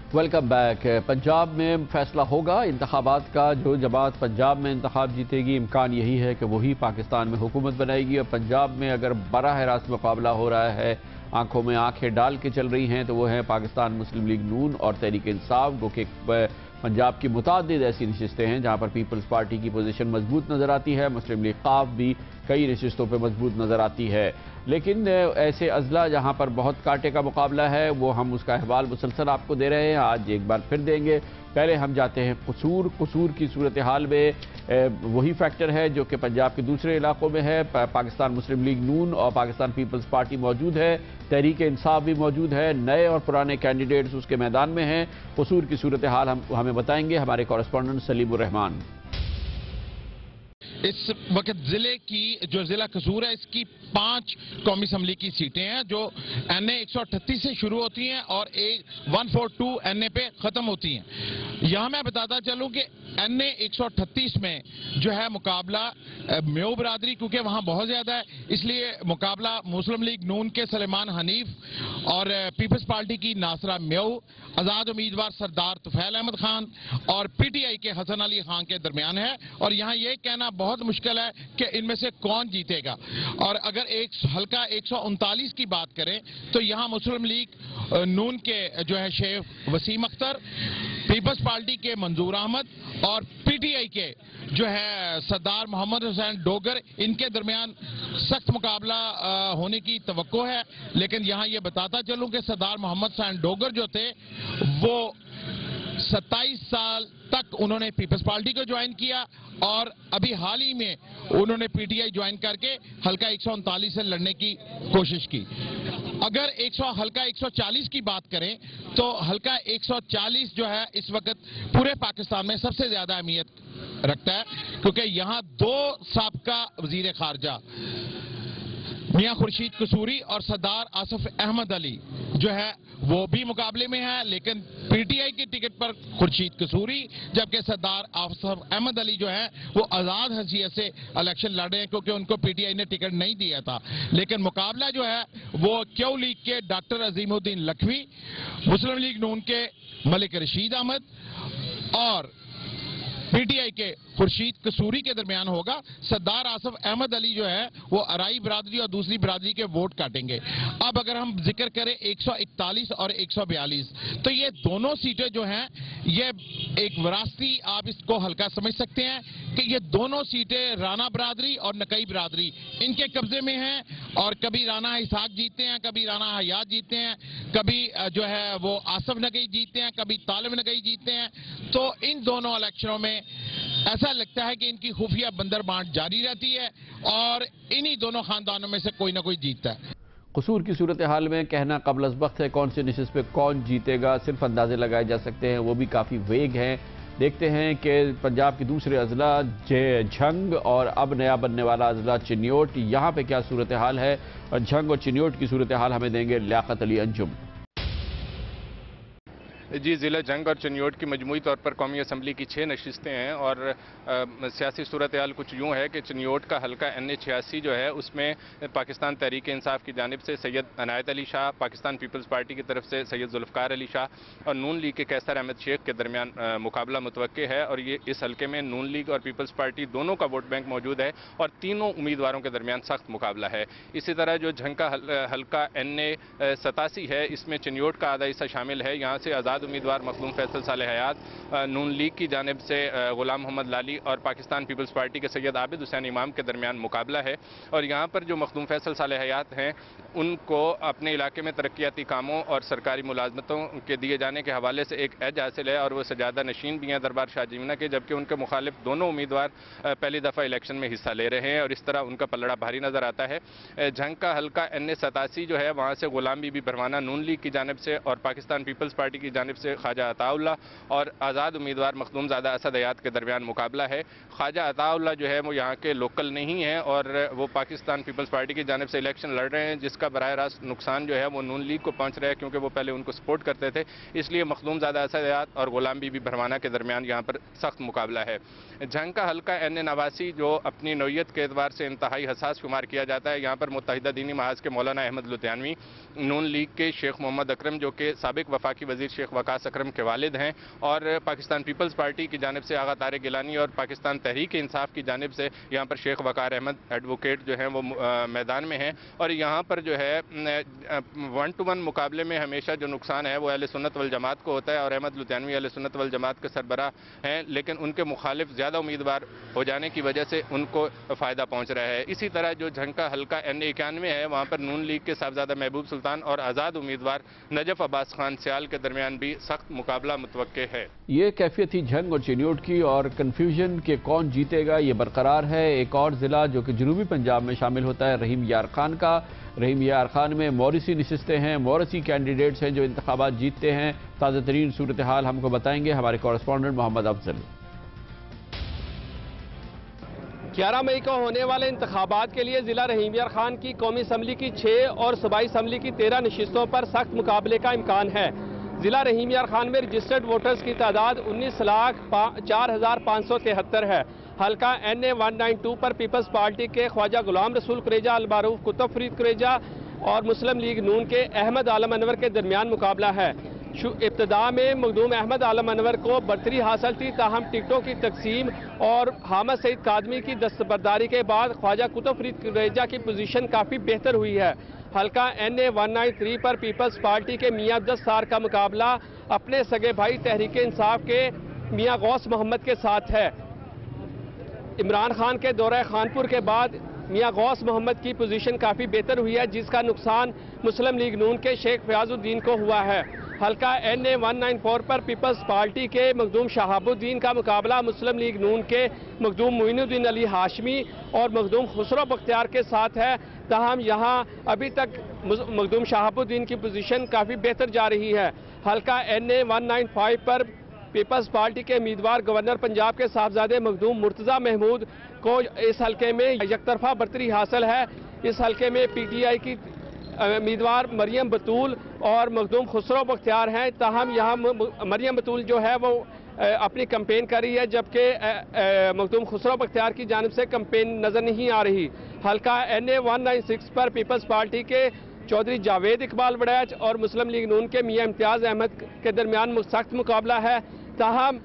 Welcome back. Punjab में फैसला होगा इंतखाबात का। जो जमात पंजाब में इंतखाब जीतेगी, इम्कान यही है कि वही पाकिस्तान में हुकूमत बनाएगी। और पंजाब में अगर बराह रास्त मुकाबला हो रहा है, आंखों में आंखें डाल के चल रही हैं, तो वो है पाकिस्तान मुस्लिम लीग नून और तहरीक इंसाफ। गो कि पंजाब की मुतादिद ऐसी नशिस्तें हैं जहाँ पर पीपल्स पार्टी की पोजीशन मजबूत नजर आती है। मुस्लिम लीग काफ भी कई नशिस्तों पर मजबूत नजर आती है। लेकिन ऐसे अजला जहाँ पर बहुत कांटे का मुकाबला है, वो हम उसका अहवाल मुसलसल आपको दे रहे हैं। आज एक बार फिर देंगे। पहले हम जाते हैं कसूर की सूरत हाल में। वही फैक्टर है जो कि पंजाब के दूसरे इलाकों में है। पाकिस्तान मुस्लिम लीग नून और पाकिस्तान पीपल्स पार्टी मौजूद है, तहरीक इंसाफ भी मौजूद है, नए और पुराने कैंडिडेट्स उसके मैदान में हैं। कसूर की सूरत हाल हमें बताएंगे हमारे कॉरेस्पॉन्डेंट सलीमुर रहमान। इस वक्त जिले की जो जिला कसूर है, इसकी 5 कौमी असम्बली की सीटें हैं जो NA 138 से शुरू होती हैं और 142 NA पे खत्म होती हैं। यहां मैं बताता चलूं कि NA 138 में जो है मुकाबला म्यो बरादरी, क्योंकि वहां बहुत ज्यादा है, इसलिए मुकाबला मुस्लिम लीग नून के सलेमान हनीफ और पीपल्स पार्टी की नासरा म्यो, आजाद उम्मीदवार सरदार तुफैल अहमद खान और PTI के हसन अली खान के दरमियान है। और यहाँ ये कहना बहुत मुश्किल है कि इनमें से कौन जीतेगा। और अगर एक हल्का 139 की बात करें तो यहाँ मुस्लिम लीग नून के जो है शेख वसीम अख्तर, पीपल्स पार्टी के मंजूर अहमद और PTI के जो है सरदार मोहम्मद हुसैन डोगर, इनके दरमियान सख्त मुकाबला होने की तवक्को है। लेकिन यहाँ ये बताता चलूं कि सरदार मोहम्मद हुसैन डोगर जो थे वो 27 साल तक उन्होंने पीपल्स पार्टी को ज्वाइन किया और अभी हाल ही में उन्होंने PTI ज्वाइन करके हल्का 139 से लड़ने की कोशिश की। अगर हल्का 140 की बात करें तो हल्का 140 जो है इस वक्त पूरे पाकिस्तान में सबसे ज्यादा अहमियत रखता है, क्योंकि यहाँ 2 साबका वजीर खारजा मियां खुर्शीद कसूरी और सरदार आसिफ अहमद अली जो है वो भी मुकाबले में है। लेकिन PTI की टिकट पर खुर्शीद कसूरी, जबकि सरदार आसिफ अहमद अली जो है वो आजाद हैसियत से इलेक्शन लड़ रहे हैं, क्योंकि उनको PTI ने टिकट नहीं दिया था। लेकिन मुकाबला जो है वो क्यू लीग के डॉक्टर अजीमुद्दीन लखवी, मुस्लिम लीग नून के मलिक रशीद अहमद और PTI के खुर्शीद कसूरी के दरमियान होगा। सरदार आसिफ अहमद अली जो है वो अराई बरादरी और दूसरी बरादरी के वोट काटेंगे। अब अगर हम जिक्र करें 141 और 142, तो ये दोनों सीटें जो हैं ये एक विरासती, आप इसको हल्का समझ सकते हैं कि ये दोनों सीटें राना बरादरी और नकई बरादरी इनके कब्जे में हैं। और कभी राना इसाक जीतते हैं, कभी राना हयात जीतते हैं, कभी जो है वो आसफ नकई जीतते हैं, कभी तालिब नकई जीतते हैं। तो इन दोनों इलेक्शनों में ऐसा लगता है कि इनकी खुफिया बंदर बांट जारी रहती है और इन्हीं दोनों खानदानों में से कोई ना कोई जीतता है। कसूर की सूरत हाल में कहना कबल अज़ वक्त है। कौन से नशिस्त पे कौन जीतेगा सिर्फ अंदाजे लगाए जा सकते हैं, वो भी काफ़ी वेग हैं। देखते हैं कि पंजाब के दूसरे अजला झंग और अब नया बनने वाला अजला चिन्योट, यहाँ पे क्या सूरत हाल है। और झंग और चिन्योट की सूरत हाल हमें देंगे लियाकत अली अंजुम। जी, ज़िला जंग और चिन्योट की मजमूई तौर पर कौमी असम्बली की 6 नशिस्तें हैं और सियासी सूरत हाल कुछ यूँ है कि चिन्योट का हल्का NA 86 जो है उसमें पाकिस्तान तहरीक इंसाफ की जानिब से सैयद अनायत अली शाह, पाकिस्तान पीपल्स पार्टी की तरफ से सैयद जुल्फ़कार अली शाह और नून लीग के कैसर अहमद शेख के दरमियान मुकाबला मुतवक्के है। और ये इस हल्के में नून लीग और पीपल्स पार्टी दोनों का वोट बैंक मौजूद है और तीनों उम्मीदवारों के दरमियान सख्त मुकाबला है। इसी तरह जो झंग का हल्का NA 87 है, इसमें चिन्योट का आधा हिस्सा शामिल है। यहाँ से आज़ाद उम्मीदवार मखदूम फैसल सालेह हयात, नून लीग की जानिब से गुलाम मोहम्मद लाली और पाकिस्तान पीपल्स पार्टी के सैयद आबिद हुसैन इमाम के दरमियान मुकाबला है। और यहाँ पर जो मखदूम फैसल सालेह हयात हैं उनको अपने इलाके में तरक्याती कामों और सरकारी मुलाजमतों के दिए जाने के हवाले से एक एज हासिल है और वो सजादा नशीन भी हैं दरबार शाहजीना के, जबकि उनके मुखालिफ दोनों उम्मीदवार पहली दफ़ा इलेक्शन में हिस्सा ले रहे हैं और इस तरह उनका पलड़ा भारी नजर आता है। झंग का हल्का NA 87 जो है वहाँ से गुलाम बीबी परवाना नून लीग की जानिब से और पाकिस्तान पीपल्स पार्टी की जानिब से ख्वाजा अताउल्लाह और आज़ाद उम्मीदवार मखदूमज़ादा असद हयात के दरमियान मुकाबला है। ख्वाजा अताउल्लाह जो है वो यहाँ के लोकल नहीं है और वो पाकिस्तान पीपल्स पार्टी की जानिब से इलेक्शन लड़ रहे हैं, जिसका बराह रास्त नुकसान जो है वो नून लीग को पहुँच रहा है, क्योंकि वो पहले उनको सपोर्ट करते थे। इसलिए मखदूमज़ादा असद हयात और गुलाम बीबी परवाना के दरमियान यहाँ पर सख्त मुकाबला है। झंग का हल्का NA 89 जो अपनी नौयत के एतबार से इंतहाई हसास शुमार किया जाता है, यहाँ पर मुत्तहिदा दीनी महाज के मौलाना अहमद लुधियानवी, नून लीग के शेख मोहम्मद अकरम जो कि साबिक वफाकी वजीर शेख वकास अकरम के वालिद हैं, और पाकिस्तान पीपल्स पार्टी की जानिब से आगा तारिक गिलानी और पाकिस्तान तहरीक इंसाफ की जानिब से यहाँ पर शेख वकार अहमद एडवोकेट जो हैं वो मैदान में हैं। और यहाँ पर जो है 1-to-1 मुकाबले में हमेशा जो नुकसान है वो अहले सुन्नत वल जमात को होता है, और अहमद लुधियानवी अहले सुन्नत वल जमात के सरबराह हैं, लेकिन उनके मुखालिफ ज़्यादा उम्मीदवार हो जाने की वजह से उनको फ़ायदा पहुँच रहा है। इसी तरह जो झंग का हल्का NA91 है, वहाँ पर नून लीग के साहबजादा महबूब सुल्तान और आज़ाद उम्मीदवार नजफ अब्बास खान सियाल के दरमियान भी सख्त मुकाबला मुतवक्के है। ये कैफियत थी झंग और चिन्योट की, और कन्फ्यूजन के कौन जीतेगा ये बरकरार है। एक और ज़िला जो कि जनूबी पंजाब में शामिल होता है रहीम यार खान का। रहीम यार खान में मौरिसी नशिस्तें हैं, मौरिसी कैंडिडेट्स हैं जो इंतखाबात जीतते हैं। ताज़ा तरीन सूरत हाल हमको बताएंगे हमारे कॉरेस्पॉन्डेंट मोहम्मद अफजल। 11 मई को होने वाले इंतखाबात के लिए जिला रहीम यार खान की कौमी असम्बली की 6 और सूबाई असम्बली की 13 नशिस्तों पर सख्त मुकाबले का इम्कान है। जिला रहीम यार खान में रजिस्टर्ड वोटर्स की तादाद 19,04,573 है। हल्का NA192 पर पीपल्स पार्टी के ख्वाजा गुलाम रसूल कुरेजा, अलमारूफ कुतुब फरीद कुरेजा और मुस्लिम लीग नून के अहमद आलम अनवर के दरमियान मुकाबला है। इब्तदा में मखदूम अहमद आलम अनवर को बरतरी हासिल थी, ताहम टिकटों की तकसीम और हामिद सईद कादमी की दस्तबरदारी के बाद ख्वाजा कुतुब फरीद कुरेजा की पोजीशन काफ़ी बेहतर हुई है। हल्का NA193 पर पीपल्स पार्टी के मियां अब्दुल सार का मुकाबला अपने सगे भाई तहरीक इंसाफ के मियां गौस मोहम्मद के साथ है। इमरान खान के दौरे खानपुर के बाद मियां गौस मोहम्मद की पोजीशन काफ़ी बेहतर हुई है, जिसका नुकसान मुस्लिम लीग नून के शेख फयाजुद्दीन को हुआ है। हल्का NA194 पर पीपल्स पार्टी के मखदूम शहाबुद्दीन का मुकाबला मुस्लिम लीग नून के मखदूम मोइनुद्दीन अली हाशमी और मखदूम खुसरो बख्तियार के साथ है। ताहम यहाँ अभी तक मखदूम शहाबुद्दीन की पोजीशन काफ़ी बेहतर जा रही है। हल्का NA195 पर पीपल्स पार्टी के उम्मीदवार गवर्नर पंजाब के साहबजादे मखदूम मुर्तज़ा महमूद को इस हल्के में यकतरफा बरतरी हासिल है। इस हल्के में PTI की उम्मीदवार मरियम बतूल और मखदूम खुसरो बख्तियार हैं। ताहम यहाँ मरियम बतूल जो है वो अपनी कैंपेन कर रही है, जबकि मखदूम खुसरो बख्तियार की जानिब से कैंपेन नज़र नहीं आ रही। हल्का NA196 पर पीपल्स पार्टी के चौधरी जावेद इकबाल वड़ैच और मुस्लिम लीग नून के मियां इम्तियाज़ अहमद के दरमियान सख्त मुकाबला है। ताहम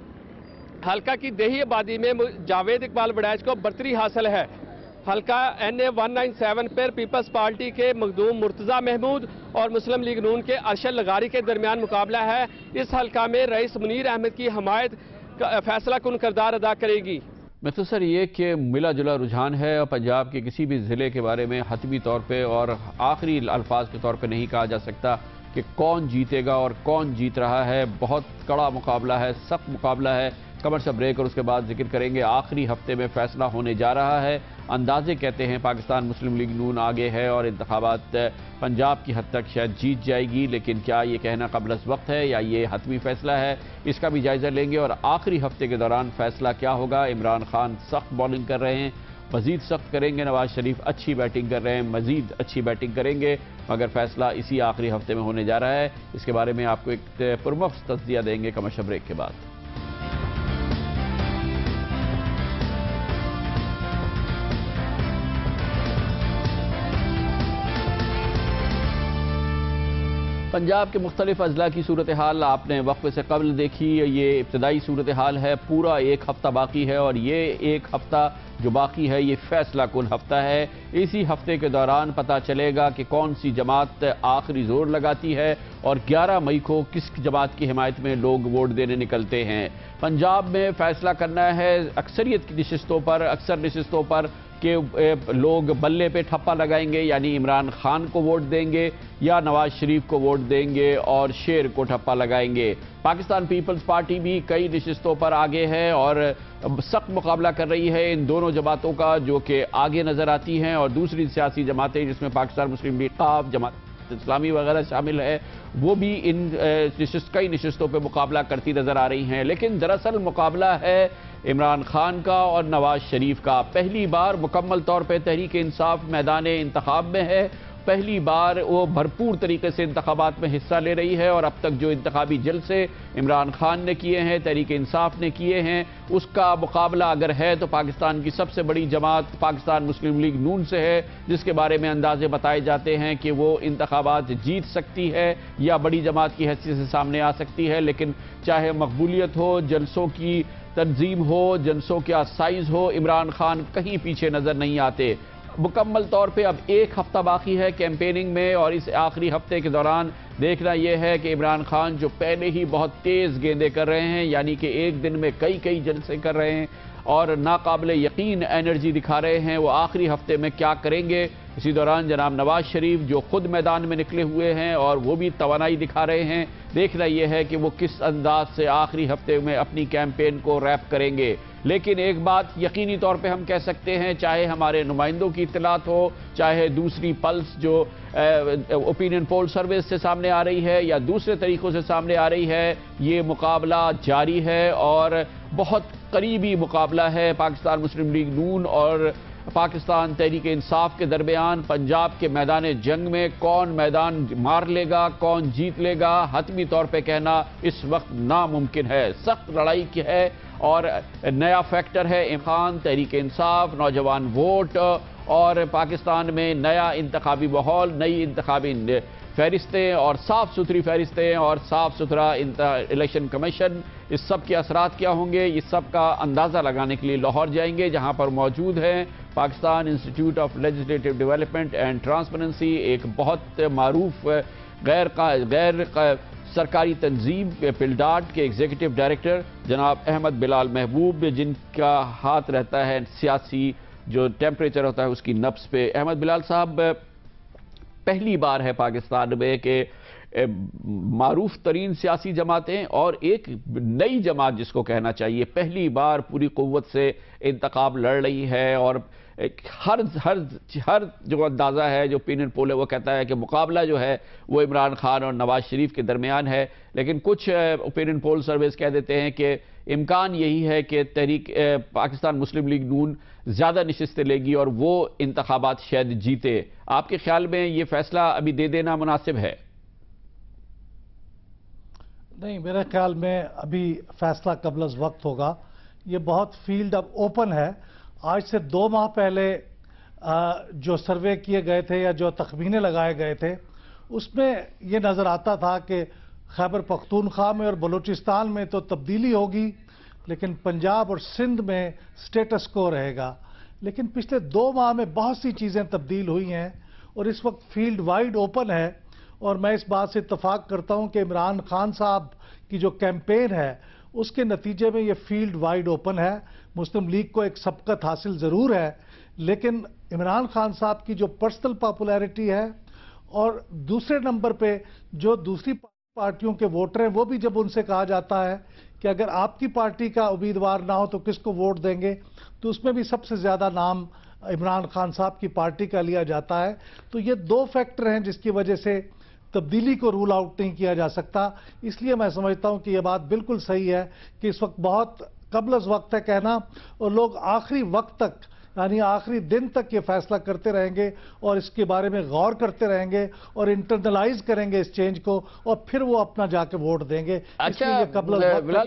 हल्का की देही आबादी में जावेद इकबाल वड़ैच को बरतरी हासिल है। हल्का NA197 पर पीपल्स पार्टी के मखदूम मुर्तज़ा महमूद और मुस्लिम लीग नून के अरशद लगारी के दरमियान मुकाबला है। इस हल्का में रईस मुनीर अहमद की हमायत फैसला कुन किरदार अदा करेगी। मुख्तसर ये कि मिला जुला रुझान है और पंजाब के किसी भी ज़िले के बारे में हतमी तौर पे और आखिरी अल्फाज के तौर पे नहीं कहा जा सकता कि कौन जीतेगा और कौन जीत रहा है। बहुत कड़ा मुकाबला है, सख्त मुकाबला है। कमर्शियल ब्रेक और उसके बाद जिक्र करेंगे। आखिरी हफ्ते में फैसला होने जा रहा है। अंदाजे कहते हैं पाकिस्तान मुस्लिम लीग नून आगे है और इंतखाबात पंजाब की हद तक शायद जीत जाएगी, लेकिन क्या ये कहना क़ब्ल वक्त है या ये हतमी फैसला है, इसका भी जायज़ा लेंगे। और आखिरी हफ्ते के दौरान फैसला क्या होगा। इमरान खान सख्त बॉलिंग कर रहे हैं, मज़ीद सख्त करेंगे। नवाज शरीफ अच्छी बैटिंग कर रहे हैं, मज़ीद अच्छी बैटिंग करेंगे, मगर फैसला इसी आखिरी हफ्ते में होने जा रहा है। इसके बारे में आपको एक पुरमख्स तज़किया देंगे कमर्शियल ब्रेक के बाद। पंजाब के मुख्तलिफ अजला की सूरत हाल आपने वक्फे से कबल देखी। ये इब्तदाई सूरत हाल है। पूरा एक हफ्ता बाकी है और ये एक हफ्ता जो बाकी है ये फैसला कुन हफ्ता है। इसी हफ्ते के दौरान पता चलेगा कि कौन सी जमात आखिरी जोर लगाती है और 11 मई को किस जमात की हिमायत में लोग वोट देने निकलते हैं। पंजाब में फैसला करना है अक्सरियत की नशिस्तों पर, अक्सर नशिस्तों पर कि लोग बल्ले पे ठप्पा लगाएंगे, यानी इमरान खान को वोट देंगे या नवाज शरीफ को वोट देंगे और शेर को ठप्पा लगाएंगे। पाकिस्तान पीपल्स पार्टी भी कई नशिस्तों पर आगे है और सख्त मुकाबला कर रही है इन दोनों जमातों का, जो कि आगे नजर आती हैं। और दूसरी सियासी जमातें जिसमें पाकिस्तान मुस्लिम लीग, जमात इस्लामी वगैरह शामिल है, वो भी इन कई नशिस्तों पर मुकाबला करती नजर आ रही हैं। लेकिन दरअसल मुकाबला है इमरान खान का और नवाज शरीफ का। पहली बार मुकम्मल तौर पर तहरीक इंसाफ मैदान इंतखाब में है पहली बार वो भरपूर तरीके से इंतखाबात में हिस्सा ले रही है और अब तक जो इंतखाबी जलसे इमरान खान ने किए हैं, तहरीक इंसाफ ने किए हैं, उसका मुकाबला अगर है तो पाकिस्तान की सबसे बड़ी जमात पाकिस्तान मुस्लिम लीग नून से है, जिसके बारे में अंदाजे बताए जाते हैं कि वो इंतखाबात जीत सकती है या बड़ी जमात की हैसियत से सामने आ सकती है। लेकिन चाहे मकबूलियत हो, जलसों की तंजीम हो, जलसों का साइज हो, इमरान खान कहीं पीछे नजर नहीं आते। मुकम्मल तौर पे अब एक हफ्ता बाकी है कैंपेनिंग में और इस आखिरी हफ्ते के दौरान देखना यह है कि इमरान खान जो पहले ही बहुत तेज गेंदे कर रहे हैं, यानी कि एक दिन में कई कई जलसे कर रहे हैं और नाकाबिले यकीन एनर्जी दिखा रहे हैं, वो आखिरी हफ्ते में क्या करेंगे। इसी दौरान जनाब नवाज शरीफ जो खुद मैदान में निकले हुए हैं और वो भी तवानाई दिखा रहे हैं, देखना यह है कि वो किस अंदाज से आखिरी हफ्ते में अपनी कैंपेन को रैप करेंगे। लेकिन एक बात यकीनी तौर पे हम कह सकते हैं, चाहे हमारे नुमाइंदों की इत्तलात हो, चाहे दूसरी पल्स जो ओपिनियन पोल सर्विस से सामने आ रही है या दूसरे तरीकों से सामने आ रही है, ये मुकाबला जारी है और बहुत करीबी मुकाबला है पाकिस्तान मुस्लिम लीग नून और पाकिस्तान तहरीक इंसाफ के दरमियान। पंजाब के मैदान जंग में कौन मैदान मार लेगा, कौन जीत लेगा, हतमी तौर पे कहना इस वक्त नामुमकिन है। सख्त लड़ाई की है और नया फैक्टर है इमरान, तहरीक इंसाफ, नौजवान वोट और पाकिस्तान में नया इंतखाबी माहौल, नई इंतखाबी फहरिस्तें और साफ सुथरी फहरिस्तें और साफ सुथरा इलेक्शन कमीशन, इस सब के असरात क्या होंगे, इस सब का अंदाज़ा लगाने के लिए लाहौर जाएंगे, जहां पर मौजूद हैं Pakistan institute of legislative development and transparency, एक बहुत मारूफ गैर सरकारी तंजीम पिलडाट के एग्जीक्यूटिव डायरेक्टर जनाब अहमद बिलाल महबूब, जिनका हाथ रहता है सियासी जो टेम्परेचर होता है उसकी नब्ज पे। अहमद बिलाल साहब, पहली बार है पाकिस्तान में कि मारूफ तरीन सियासी जमातें और एक नई जमात जिसको कहना चाहिए पहली बार पूरी कुव्वत से इंतखाब लड़ रही है और हर जो अंदाज़ा है, जो ओपिनियन पोल है, वो कहता है कि मुकाबला जो है वो इमरान खान और नवाज शरीफ के दरमियान है। लेकिन कुछ ओपिनियन पोल सर्वेस कह देते हैं कि इम्कान यही है कि तहरीक पाकिस्तान मुस्लिम लीग नून ज़्यादा नशिस्तें लेगी और वो इंतखाबात शायद जीते। आपके ख्याल में ये फैसला अभी दे देना मुनासिब है? नहीं, मेरे ख्याल में अभी फैसला कबल अज़ वक्त होगा। ये बहुत फील्ड अब ओपन है। आज से 2 माह पहले जो सर्वे किए गए थे या जो तखमीने लगाए गए थे, उसमें ये नज़र आता था कि खैबर पख्तूनख्वा में और बलूचिस्तान में तो तब्दीली होगी, लेकिन पंजाब और सिंध में स्टेटस को रहेगा। लेकिन पिछले 2 माह में बहुत सी चीज़ें तब्दील हुई हैं और इस वक्त फील्ड वाइड ओपन है। और मैं इस बात से इत्तफाक करता हूं कि इमरान खान साहब की जो कैंपेन है उसके नतीजे में ये फील्ड वाइड ओपन है। मुस्लिम लीग को एक सबकत हासिल ज़रूर है, लेकिन इमरान खान साहब की जो पर्सनल पॉपुलैरिटी है और दूसरे नंबर पे जो दूसरी पार्टियों के वोटर हैं, वो भी जब उनसे कहा जाता है कि अगर आपकी पार्टी का उम्मीदवार ना हो तो किसको वोट देंगे, तो उसमें भी सबसे ज़्यादा नाम इमरान खान साहब की पार्टी का लिया जाता है। तो ये 2 फैक्टर हैं जिसकी वजह से तब्दीली को रूल आउट नहीं किया जा सकता। इसलिए मैं समझता हूं कि यह बात बिल्कुल सही है कि इस वक्त बहुत कबल अज़ वक्त है कहना, और लोग आखिरी वक्त तक यानी आखिरी दिन तक ये फैसला करते रहेंगे और इसके बारे में गौर करते रहेंगे और इंटरनलाइज करेंगे इस चेंज को और फिर वो अपना जाके वोट देंगे। अच्छा,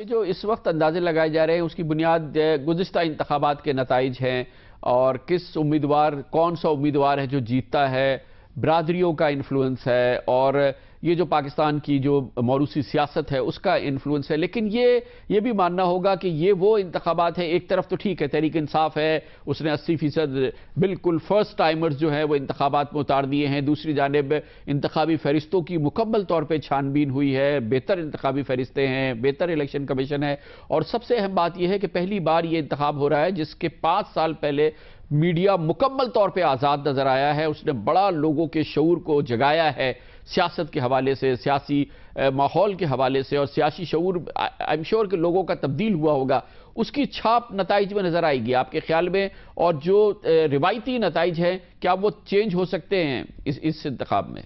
जो इस वक्त अंदाजे लगाए जा रहे हैं उसकी बुनियाद गुज़िश्ता इंतखाबात के नताइज हैं और किस उम्मीदवार, कौन सा उम्मीदवार है जो जीतता है, बरादरियों का इन्फ्लुएंस है और ये जो पाकिस्तान की जो मौरूसी सियासत है उसका इन्फ्लुएंस है। लेकिन ये भी मानना होगा कि ये वो इंतखाबात है, एक तरफ तो ठीक है तहरीक इंसाफ है, उसने 80% बिल्कुल फर्स्ट टाइमर्स जो है वो इंतखाबात में उतार दिए हैं। दूसरी जानिब इंतखाबी फहरिस्तों की मुकम्मल तौर पर छानबीन हुई है, बेहतर इंतखाबी फहरिस्तें हैं, बेहतर इलेक्शन कमीशन है और सबसे अहम बात यह है कि पहली बार ये इंतखाब हो रहा है जिसके 5 साल पहले मीडिया मुकम्मल तौर पे आज़ाद नज़र आया है। उसने बड़ा लोगों के शऊर को जगाया है सियासत के हवाले से, सियासी माहौल के हवाले से, और सियासी शऊर आई एम श्योर कि लोगों का तब्दील हुआ होगा। उसकी छाप नताइज में नज़र आएगी आपके ख्याल में? और जो रिवायती नताइज हैं क्या वो चेंज हो सकते हैं इस इंतखाब में?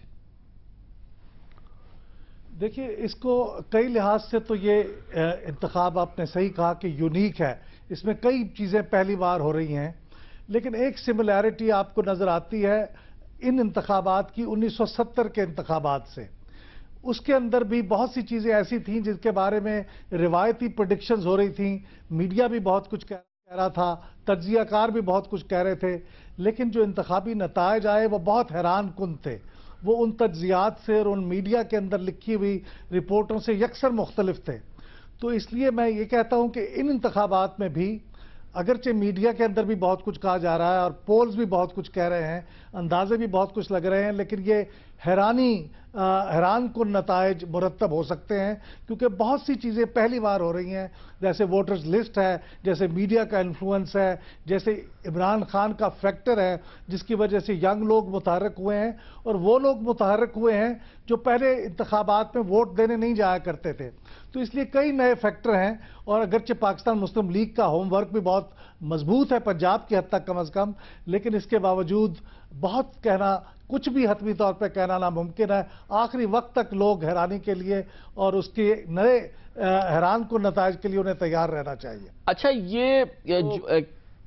देखिए, इसको कई लिहाज से तो ये इंतखाब आपने सही कहा कि यूनिक है, इसमें कई चीज़ें पहली बार हो रही हैं, लेकिन एक सिमिलैरिटी आपको नज़र आती है इन इंतखाबात की 1970 के इंतखाबात से। उसके अंदर भी बहुत सी चीज़ें ऐसी थीं जिसके बारे में रिवायती प्रेडिक्शंस हो रही थीं, मीडिया भी बहुत कुछ कह रहा था, तज्जियाकार भी बहुत कुछ कह रहे थे, लेकिन जो इंतखाबी नतायज आए वो बहुत हैरान कुन थे। वो उन तज्जियात से और उन मीडिया के अंदर लिखी हुई रिपोर्टों से यकसर मुख्तलिफ थे। तो इसलिए मैं ये कहता हूँ कि इन इंतखाबात में भी अगरचे मीडिया के अंदर भी बहुत कुछ कहा जा रहा है और पोल्स भी बहुत कुछ कह रहे हैं, अंदाजे भी बहुत कुछ लग रहे हैं, लेकिन ये हैरान कुन नतायज मुरतब हो सकते हैं, क्योंकि बहुत सी चीज़ें पहली बार हो रही हैं, जैसे वोटर्स लिस्ट है, जैसे मीडिया का इन्फ्लुएंस है, जैसे इमरान खान का फैक्टर है जिसकी वजह से यंग लोग मुतहर्रिक हुए हैं, और वो लोग मुतहर्रिक हुए हैं जो पहले इंतखाबात में वोट देने नहीं जाया करते थे। तो इसलिए कई नए फैक्टर हैं, और अगरचे पाकिस्तान मुस्लिम लीग का होमवर्क भी बहुत मजबूत है पंजाब की हद तक कम अज़ कम, लेकिन इसके बावजूद बहुत कहना, कुछ भी हतमी तौर पर कहना नामुमकिन है। आखिरी वक्त तक लोग हैरानी के लिए और उसके नए हैरान को नतायज के लिए उन्हें तैयार रहना चाहिए। अच्छा, ये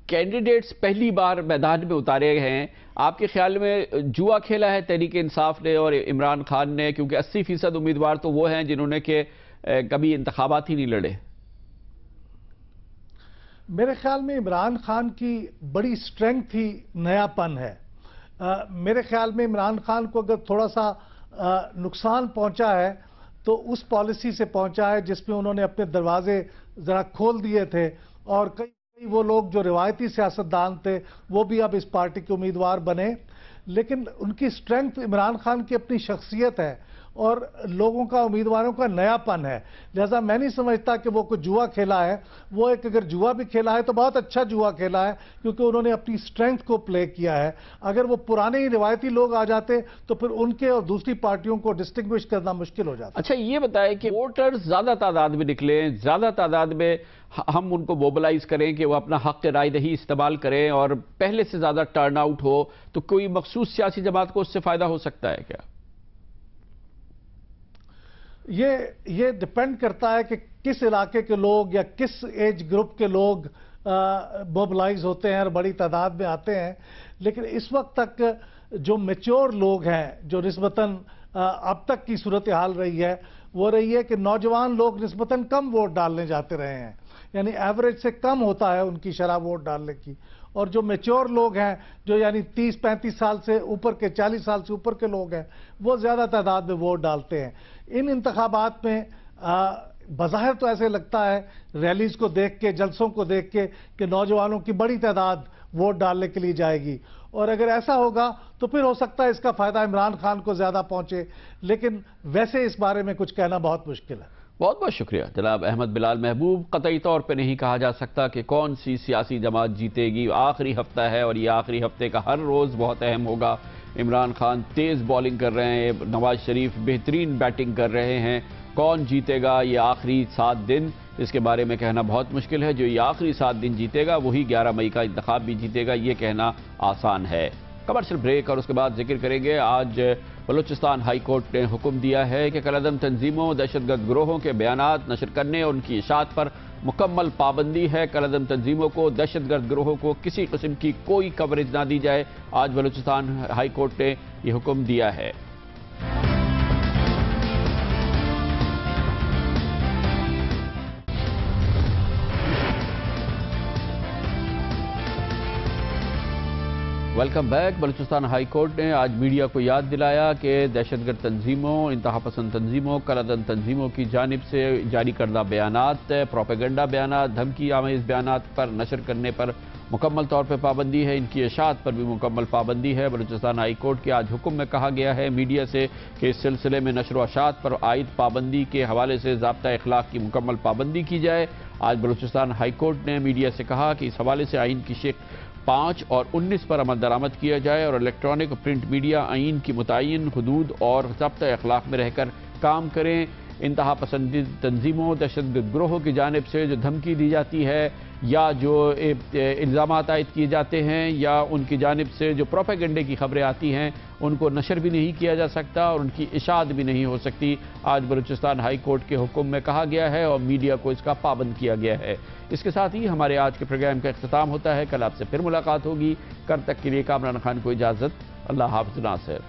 कैंडिडेट्स पहली बार मैदान में उतारे गए हैं, आपके ख्याल में जुआ खेला है तहरीक इंसाफ ने और इमरान खान ने? क्योंकि 80% उम्मीदवार तो वो हैं जिन्होंने के कभी इंतखाबात ही नहीं लड़े। मेरे ख्याल में इमरान खान की बड़ी स्ट्रेंथ ही नयापन है। मेरे ख्याल में इमरान खान को अगर थोड़ा सा नुकसान पहुंचा है तो उस पॉलिसी से पहुंचा है जिसमें उन्होंने अपने दरवाजे ज़रा खोल दिए थे, और कई वो लोग जो रिवायती सियासतदान थे वो भी अब इस पार्टी के उम्मीदवार बने। लेकिन उनकी स्ट्रेंथ इमरान खान की अपनी शख्सियत है और लोगों का, उम्मीदवारों का नयापन है। लिहाजा मैं नहीं समझता कि वो कोई जुआ खेला है। वो एक अगर जुआ भी खेला है तो बहुत अच्छा जुआ खेला है, क्योंकि उन्होंने अपनी स्ट्रेंथ को प्ले किया है। अगर वो पुराने ही रिवायती लोग आ जाते तो फिर उनके और दूसरी पार्टियों को डिस्टिंग्विश करना मुश्किल हो जाता। अच्छा, ये बताएं कि वोटर्स ज्यादा तादाद में निकले, ज्यादा तादाद में हम उनको मोबिलाइज करें कि वो अपना हक राय दही इस्तेमाल करें और पहले से ज्यादा टर्न आउट हो, तो कोई मखसूस सियासी जमात को उससे फायदा हो सकता है क्या? ये डिपेंड करता है कि किस इलाके के लोग या किस एज ग्रुप के लोग मोबिलाइज होते हैं और बड़ी तादाद में आते हैं। लेकिन इस वक्त तक जो मैच्योर लोग हैं, जो निस्बतन अब तक की सूरत हाल रही है, वो रही है कि नौजवान लोग निस्बतन कम वोट डालने जाते रहे हैं, यानी एवरेज से कम होता है उनकी शरह वोट डालने की। और जो मैच्योर लोग हैं, जो यानी 30-35 साल से ऊपर के, 40 साल से ऊपर के लोग हैं, वो ज़्यादा तादाद में वोट डालते हैं। इन इंतखाबात में बज़ाहिर तो ऐसे लगता है रैलीज को देख के, जलसों को देख के, कि नौजवानों की बड़ी तादाद वोट डालने के लिए जाएगी, और अगर ऐसा होगा तो फिर हो सकता है इसका फ़ायदा इमरान खान को ज़्यादा पहुँचे। लेकिन वैसे इस बारे में कुछ कहना बहुत मुश्किल है। बहुत बहुत शुक्रिया जनाब अहमद बिलाल महबूब। कतई तौर पे नहीं कहा जा सकता कि कौन सी सियासी जमात जीतेगी। आखिरी हफ्ता है और ये आखिरी हफ्ते का हर रोज़ बहुत अहम होगा। इमरान खान तेज़ बॉलिंग कर रहे हैं, नवाज शरीफ बेहतरीन बैटिंग कर रहे हैं। कौन जीतेगा ये आखिरी 7 दिन, इसके बारे में कहना बहुत मुश्किल है। जो ये आखिरी 7 दिन जीतेगा वही 11 मई का इंतखाब भी जीतेगा, ये कहना आसान है। कमर्शियल ब्रेक और उसके बाद जिक्र करेंगे। आज बलूचिस्तान हाई कोर्ट ने हुक्म दिया है कि कलअदम तंजीमों, दहशतगर्द ग्रोहों के बयानात नशर करने और उनकी इशाअत पर मुकम्मल पाबंदी है। कलअदम तंजीमों को, दहशतगर्द ग्रोहों को किसी किस्म की कोई कवरेज ना दी जाए। आज बलूचिस्तान हाई कोर्ट ने यह हुक्म दिया है। Welcome back. Balochistan high court ने आज मीडिया को याद दिलाया कि दहशतगर्द तंजीमों, इंतहा पसंद तंजीमों, कलअदम तंजीमों की जानिब से जारी करदा बयानात, प्रोपेगेंडा बयानात, धमकी आमेज़ बयानात पर नशर करने पर मुकम्मल तौर पर पाबंदी है। इनकी इशाअत पर भी मुकम्मल पाबंदी है। बलूचिस्तान हाई कोर्ट के आज हुक्म में कहा गया है मीडिया से कि इस सिलसिले में नशर व इशाअत पर आयद पाबंदी के हवाले से ज़ाब्ता इखलाक की मुकम्मल पाबंदी की जाए। आज बलूचिस्तान हाई कोर्ट ने मीडिया से कहा कि इस हवाले से आइन की शेख 5 और 19 पर अमल दरामद किया जाए और इलेक्ट्रॉनिक और प्रिंट मीडिया आइन की मुतय्यन हुदूद और ज़ाब्ता अखलाक में रहकर काम करें। इंतहा पसंदी तंजीमों, दहशतगर्द ग्रोहों की जानिब से जो धमकी दी जाती है या जो इल्ज़ामात आयद किए जाते हैं या उनकी जानिब से जो प्रोपेगेंडे की खबरें आती हैं, उनको नशर भी नहीं किया जा सकता और उनकी इशाअत भी नहीं हो सकती। आज बलूचिस्तान हाई कोर्ट के हुक्म में कहा गया है और मीडिया को इसका पाबंद किया गया है। इसके साथ ही हमारे आज के प्रोग्राम का इख्तिताम होता है। कल आपसे फिर मुलाकात होगी। कल तक के लिए कामरान खान को इजाज़त। अल्लाह हाफ़िज़ नासिर।